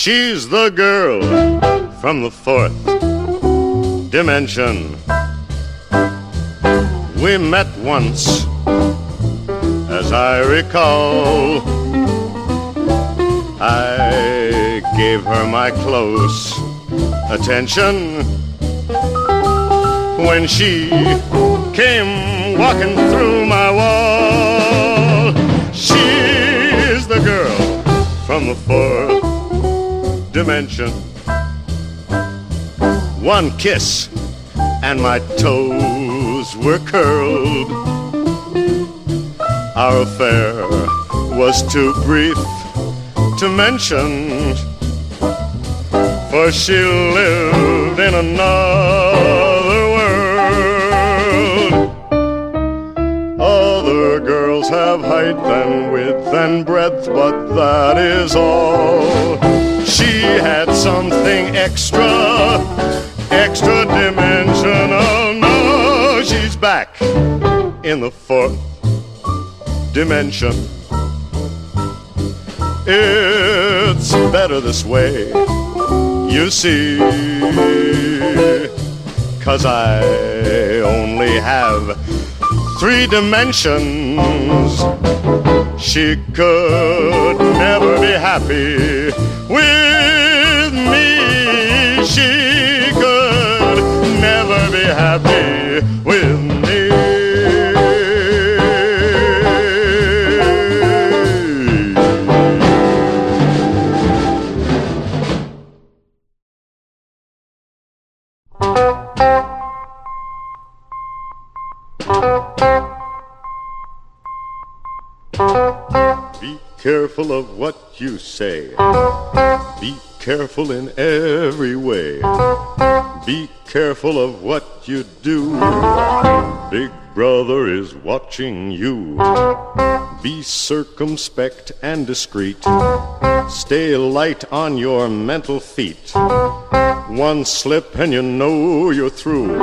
She's the girl from the fourth dimension. We met once, as I recall. I gave her my close attention when she came walking through my wall. She's the girl from the fourth dimension. One kiss and my toes were curled. Our affair was too brief to mention, for she lived in another world. Other girls have height and width and breadth, but that is all. She had something extra dimensional. No, she's back in the fourth dimension. It's better this way, you see, 'cause I only have 3 dimensions. She could never be happy with me. She could never be happy with me. Be careful of what you say. Be careful in every way. Be careful of what you do. Big brother is watching you. Be circumspect and discreet. Stay light on your mental feet. One slip and you know you're through.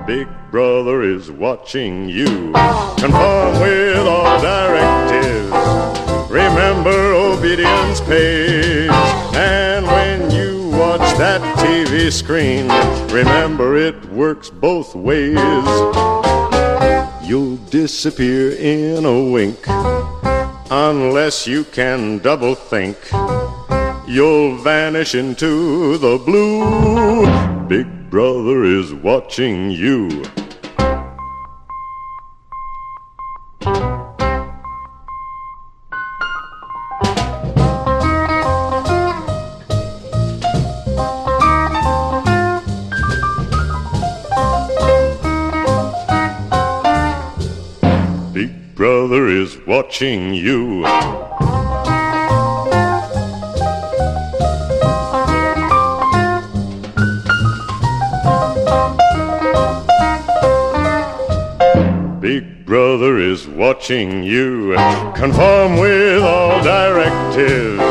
Big brother is watching you. Conform with all directives. Remember, obedience pays. And when you watch that TV screen, remember it works both ways. You'll disappear in a wink unless you can double think. You'll vanish into the blue. Big brother is watching you. Big brother is watching you. Big brother is watching you. Conform with all directives.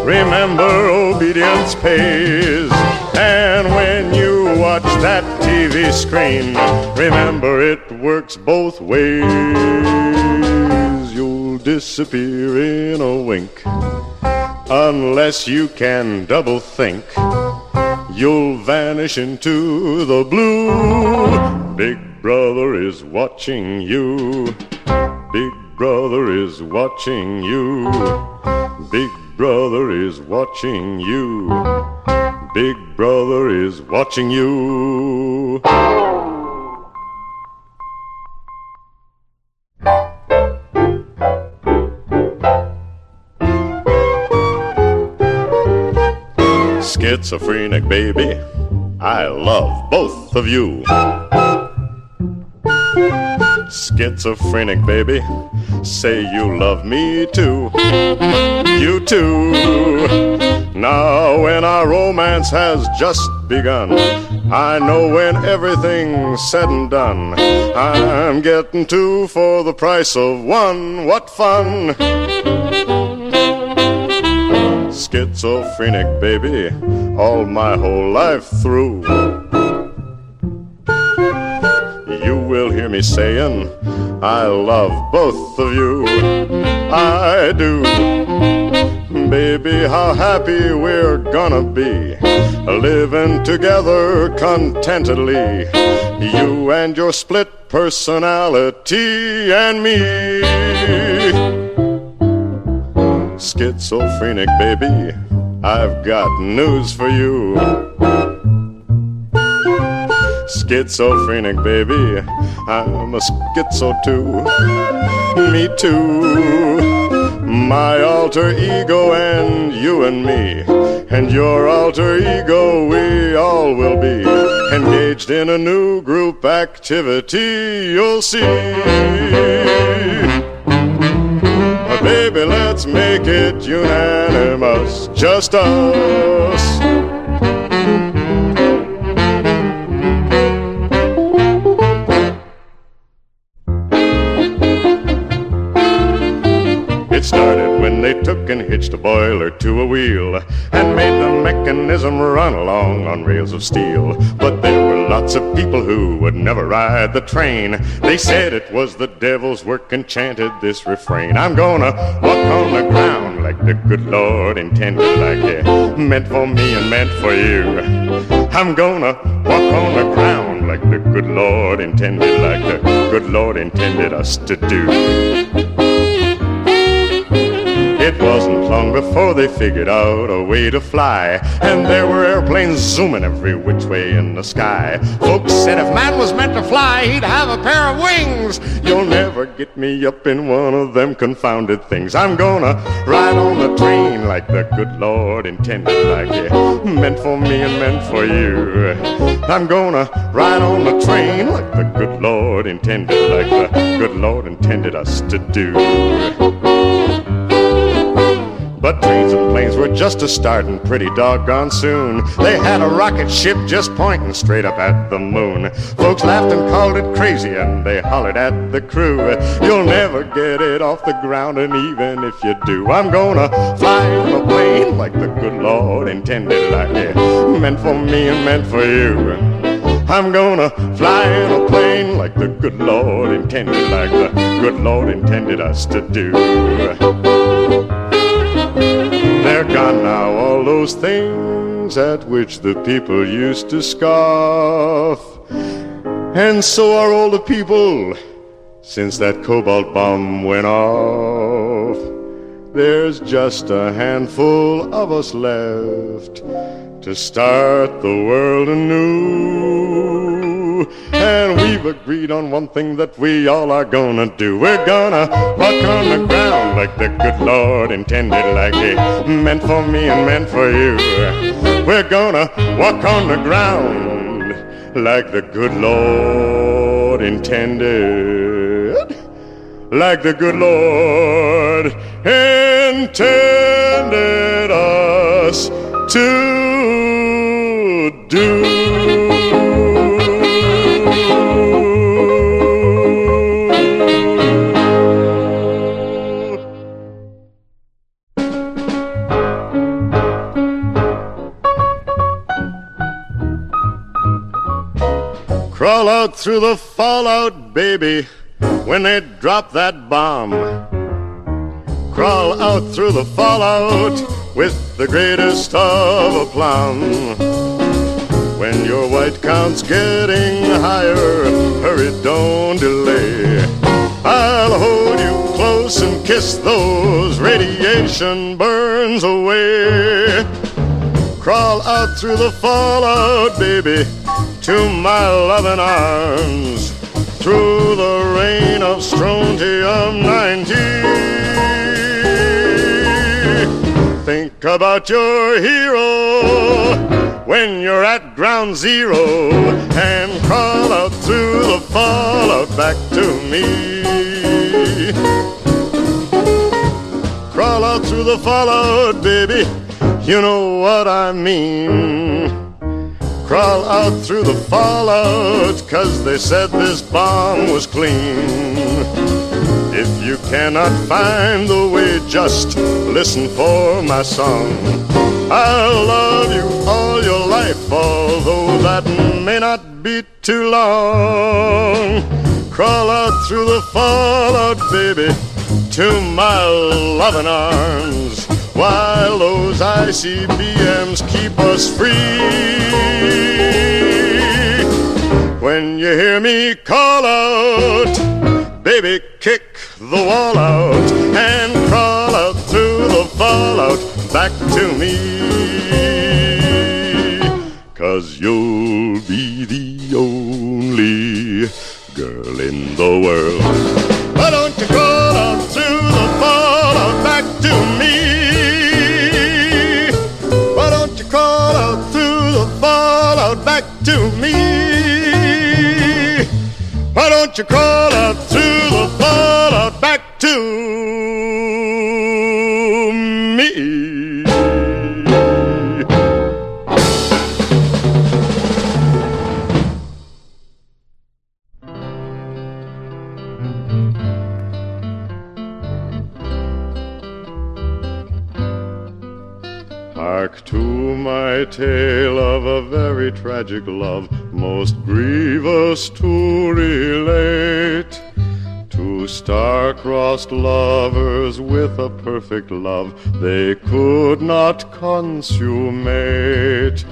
Remember, obedience pays. And when you watch that TV screen, remember it works both ways. You'll disappear in a wink unless you can double think. You'll vanish into the blue. Big brother is watching you. Big brother is watching you. Big brother is watching you. Big brother is watching you. Schizophrenic baby, I love both of you. Schizophrenic baby, say you love me too. You too. Now when our romance has just begun, I know when everything's said and done, I'm getting 2 for the price of 1. What fun! Schizophrenic baby, all my whole life through. You will hear me saying, I love both of you. I do. baby, how happy we're gonna be, living together contentedly, you and your split personality and me. Schizophrenic baby, I've got news for you. Schizophrenic baby, I'm a schizo too. Me too. My alter ego and you and me, and your alter ego, we all will be engaged in a new group activity, you'll see. Baby, let's make it unanimous, just us. It started when they took and hitched a boiler to a wheel and made the mechanism run along on rails of steel. But there were lots of people who would never ride the train. They said it was the devil's work and chanted this refrain: I'm gonna walk on the ground like the good Lord intended, like it meant for me and meant for you. I'm gonna walk on the ground like the good Lord intended, like the good Lord intended us to do. It wasn't long before they figured out a way to fly, and there were airplanes zooming every which way in the sky. Folks said if man was meant to fly, he'd have a pair of wings. You'll never get me up in one of them confounded things. I'm gonna ride on the train like the good Lord intended, like it meant for me and meant for you. I'm gonna ride on the train like the good Lord intended, like the good Lord intended us to do. But trains and planes were just a startin' pretty doggone soon. They had a rocket ship just pointing straight up at the moon. Folks laughed and called it crazy, and they hollered at the crew, you'll never get it off the ground, and even if you do, I'm gonna fly on a plane like the good Lord intended, like it meant for me and meant for you. I'm gonna fly in a plane like the good Lord intended, like the good Lord intended us to do. They're gone now, all those things at which the people used to scoff. And so are all the people since that cobalt bomb went off. There's just a handful of us left to start the world anew. And we've agreed on one thing that we all are gonna do. We're gonna walk on the ground like the good Lord intended, like it meant for me and meant for you. We're gonna walk on the ground like the good Lord intended, like the good Lord intended us to do. Crawl out through the fallout, baby, when they drop that bomb. Crawl out through the fallout with the greatest of aplomb. When your white count's getting higher, hurry, don't delay. I'll hold you close and kiss those radiation burns away. Crawl out through the fallout, baby, to my loving arms, through the rain of strontium-90. Think about your hero when you're at ground zero, and crawl out through the fallout back to me. Crawl out through the fallout, baby, you know what I mean. Crawl out through the fallout, 'cause they said this bomb was clean. If you cannot find the way, just listen for my song. I'll love you all your life, although that may not be too long. Crawl out through the fallout, baby, to my loving arms, while those ICBMs keep us free. When you hear me call out, baby, kick the wall out and crawl out through the fallout back to me. 'Cause you'll be the only girl in the world. Why don't you crawl out through the fallout back to me? Why don't you crawl out through the fallout back to me? Why don't you crawl out through the fallout back to me? Hark to my tale of a very tragic love, most grievous to relate. Two star-crossed lovers with a perfect love they could not consummate.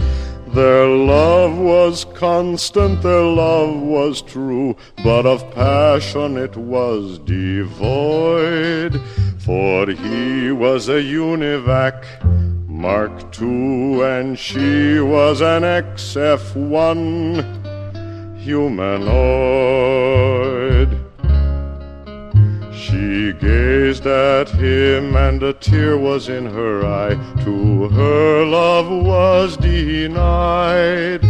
Their love was constant, their love was true, but of passion it was devoid. For he was a univac, Mark II, and she was an XF1 humanoid. She gazed at him and a tear was in her eye. To her love was denied.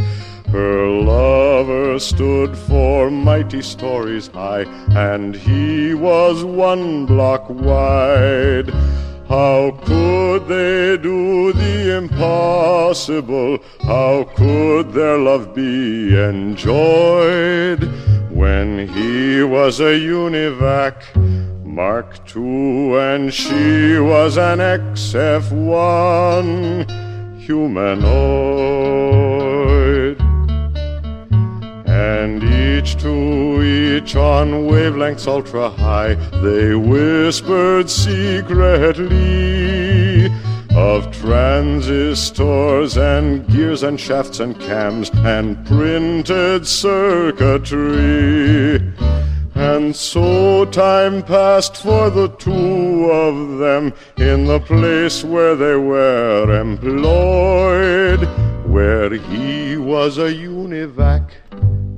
Her lover stood for mighty stories high, and he was 1 block wide. How could they do the impossible? How could their love be enjoyed when he was a univac, Mark II, and she was an XF1 humanoid? And each to each on wavelengths ultra high, they whispered secretly of transistors and gears and shafts and cams and printed circuitry. And so time passed for the two of them in the place where they were employed, where he was a univac,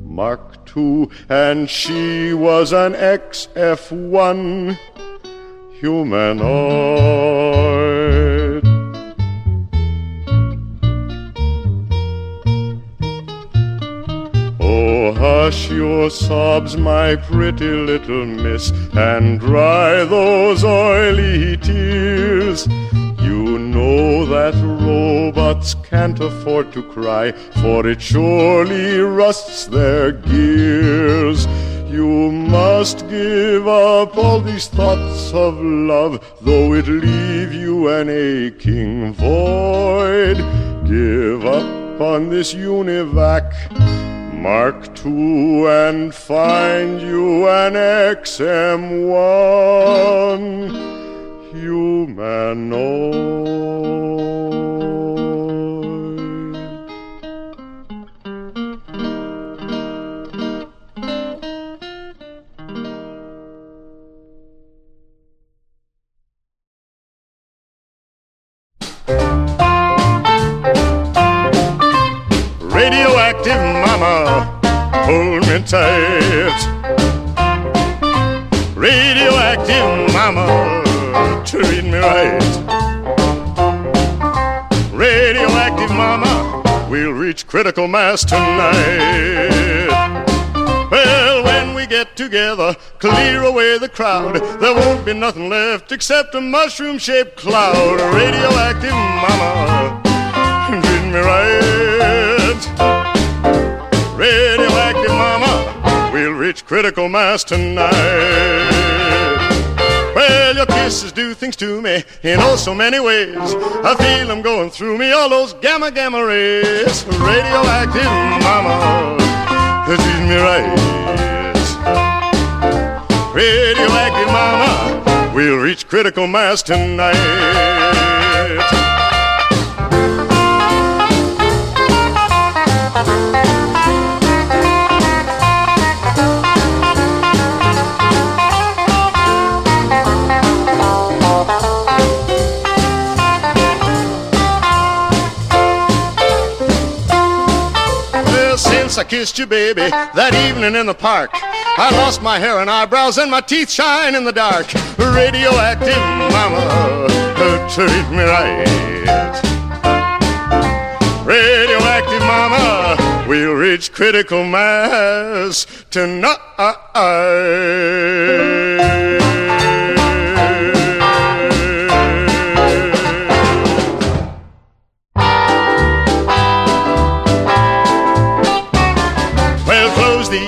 Mark II, and she was an XF1 humanoid. Oh, hush your sobs, my pretty little miss, and dry those oily tears. You know that robots can't afford to cry, for it surely rusts their gears. You must give up all these thoughts of love, though it leave you an aching void. Give up on this univac, Mark II, and find you an XM1 humanoid. Radioactive mama, hold me tight. Radioactive mama, treat me right. Radioactive mama, we'll reach critical mass tonight. Well, when we get together, clear away the crowd, there won't be nothing left except a mushroom-shaped cloud. Radioactive mama, treat me right. Radioactive mama, we'll reach critical mass tonight. Well, your kisses do things to me in oh so many ways. I feel them going through me, all those gamma rays. Radioactive mama, treat me right. Radioactive mama, we'll reach critical mass tonight. I kissed you, baby, that evening in the park. I lost my hair and eyebrows and my teeth shine in the dark. Radioactive mama, treat me right. Radioactive mama, we'll reach critical mass tonight.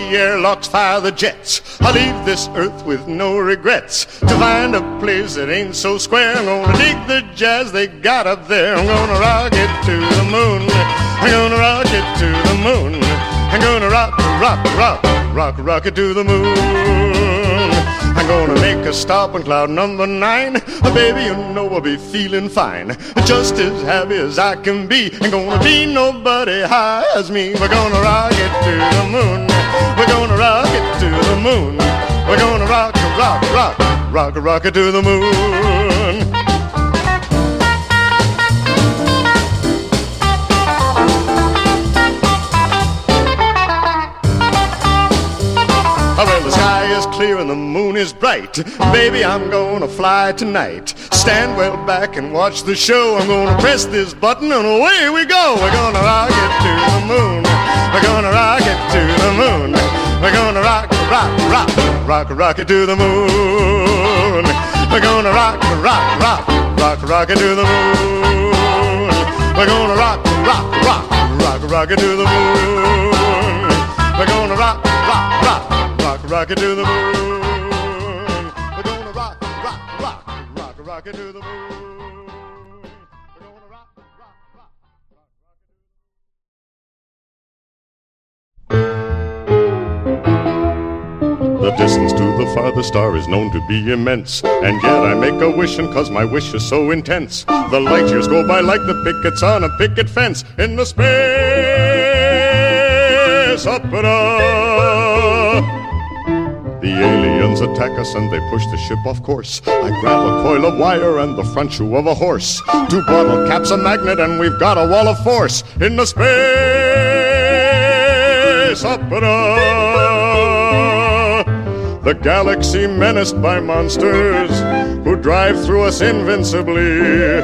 Airlocks, fire the jets. I'll leave this earth with no regrets to find a place that ain't so square. I'm gonna dig the jazz they got up there. I'm gonna rock it to the moon. I'm gonna rock it to the moon. I'm gonna rock it to the moon. I'm gonna make a stop on cloud number 9. Baby, you know I'll be feeling fine, just as happy as I can be. Ain't gonna be nobody high as me. We're gonna rock it to the moon. We're gonna rock it to the moon. We're gonna rock it to the moon. Well, the sky is clear and the moon is bright. Baby, I'm gonna fly tonight. Stand well back and watch the show. I'm gonna press this button and away we go. We're gonna rock it to the moon. We're gonna rock it to the moon. We're gonna rock it to the moon. We're gonna rock it to the moon. We're gonna rock it to the moon. We're gonna rock it to the moon. We're gonna rock it to the moon. The distance to the farthest star is known to be immense, and yet I make a wishing 'cause my wish is so intense. The light years go by like the pickets on a picket fence in the space opera. The aliens attack us and they push the ship off course. I grab a coil of wire and the front shoe of a horse. 2 bottle caps, a magnet, and we've got a wall of force in the space opera. The galaxy menaced by monsters who drive through us invincibly.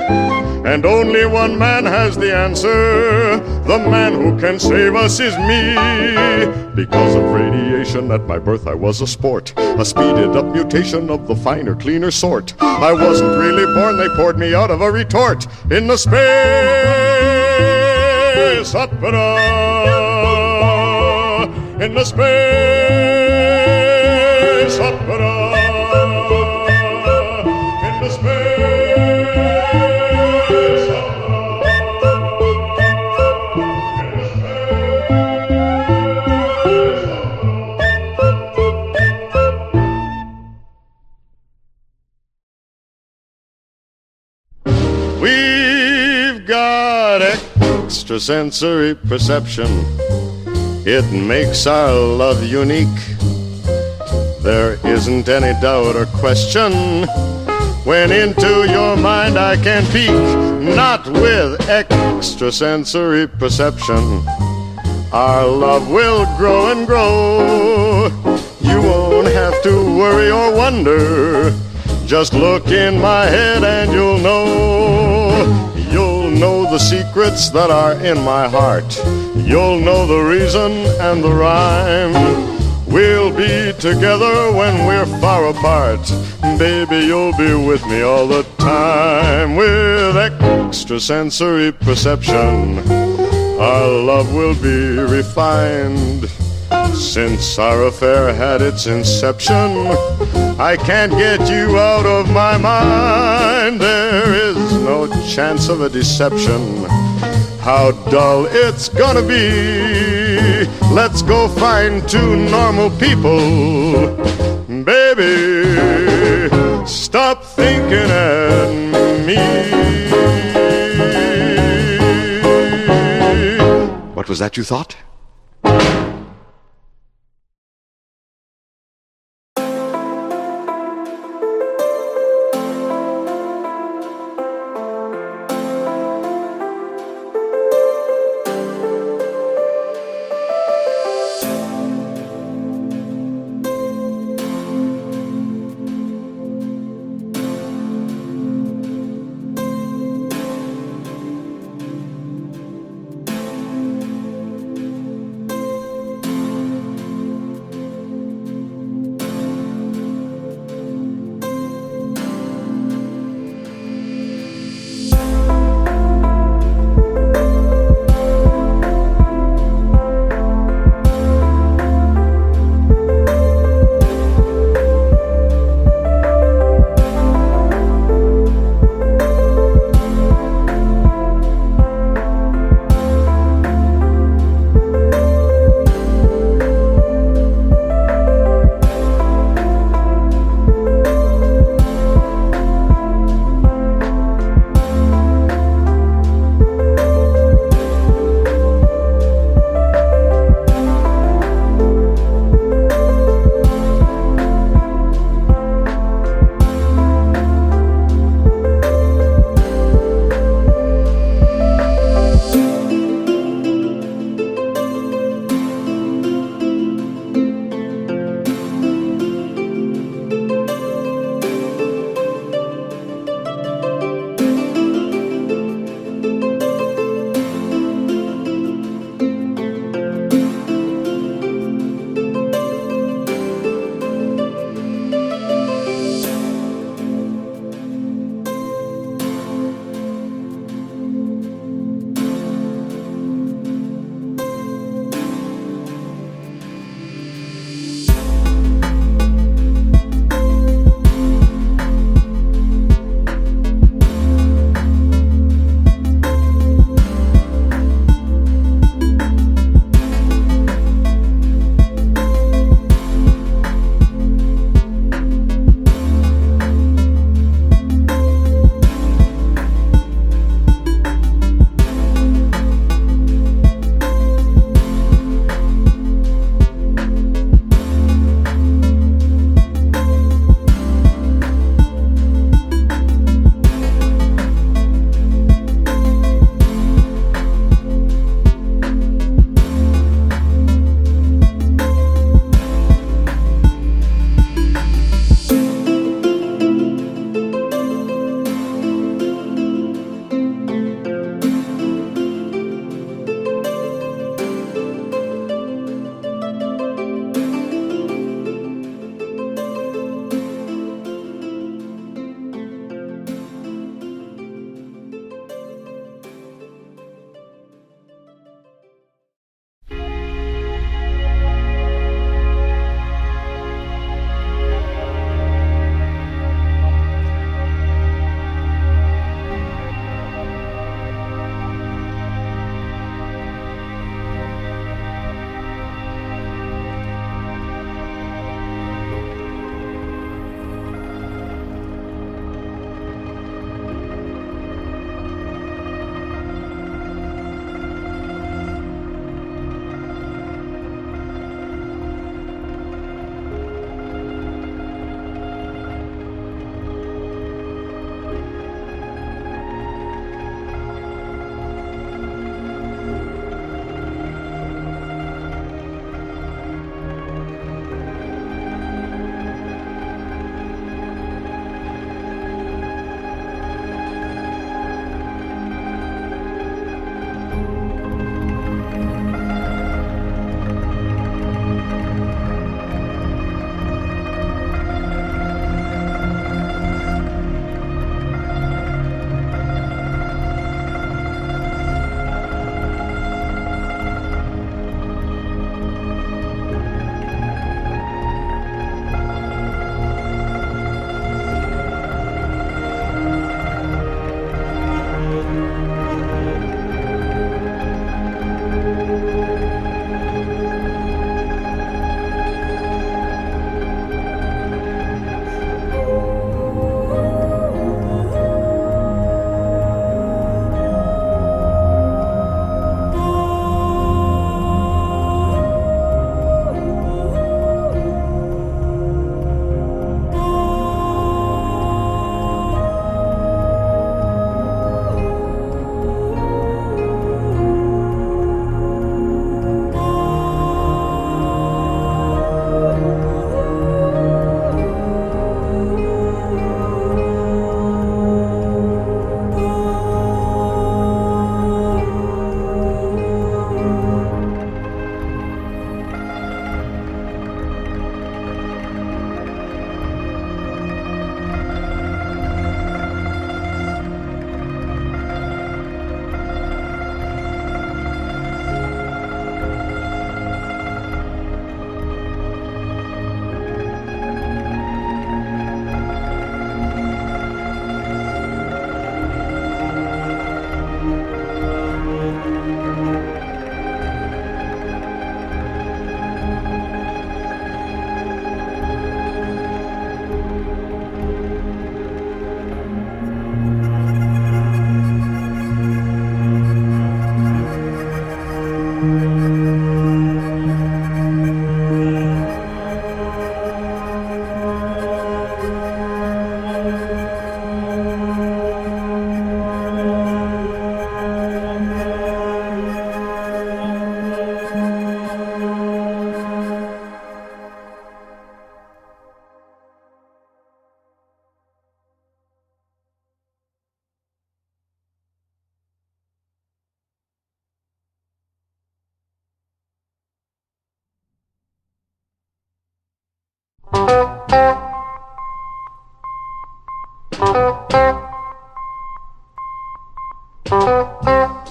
And only one man has the answer. The man who can save us is me. Because of radiation at my birth I was a sport, a speeded up mutation of the finer, cleaner sort. I wasn't really born, they poured me out of a retort in the space opera. In the space opera. In the space opera. In the space opera. We've got extrasensory perception. It makes our love unique. There isn't any doubt or question. When into your mind I can peek, not with extrasensory perception. Our love will grow and grow. You won't have to worry or wonder. Just look in my head and you'll know. You'll know the secrets that are in my heart. You'll know the reason and the rhyme. We'll be together when we're far apart. Baby, you'll be with me all the time. With extrasensory perception, our love will be refined. Since our affair had its inception, I can't get you out of my mind. There is no chance of a deception. How dull it's gonna be. Let's go find 2 normal people. Baby, stop thinking at me. Was that you thought?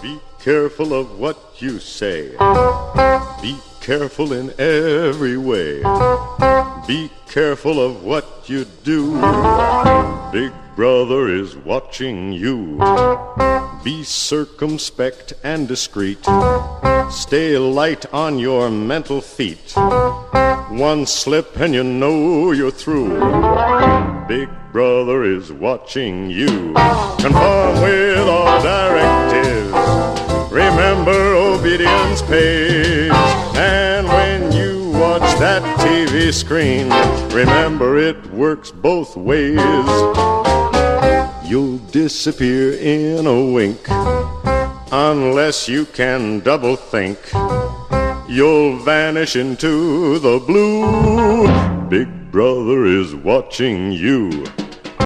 Be careful of what you say. Be careful in every way. Be careful of what you do. Big brother is watching you. Be circumspect and discreet. Stay light on your mental feet. One slip and you know you're through. Big brother is watching you. Conform with all directives. Remember, obedience pays. And when you watch that TV screen, remember it works both ways. You'll disappear in a wink unless you can double think. You'll vanish into the blue. Big brother is watching you.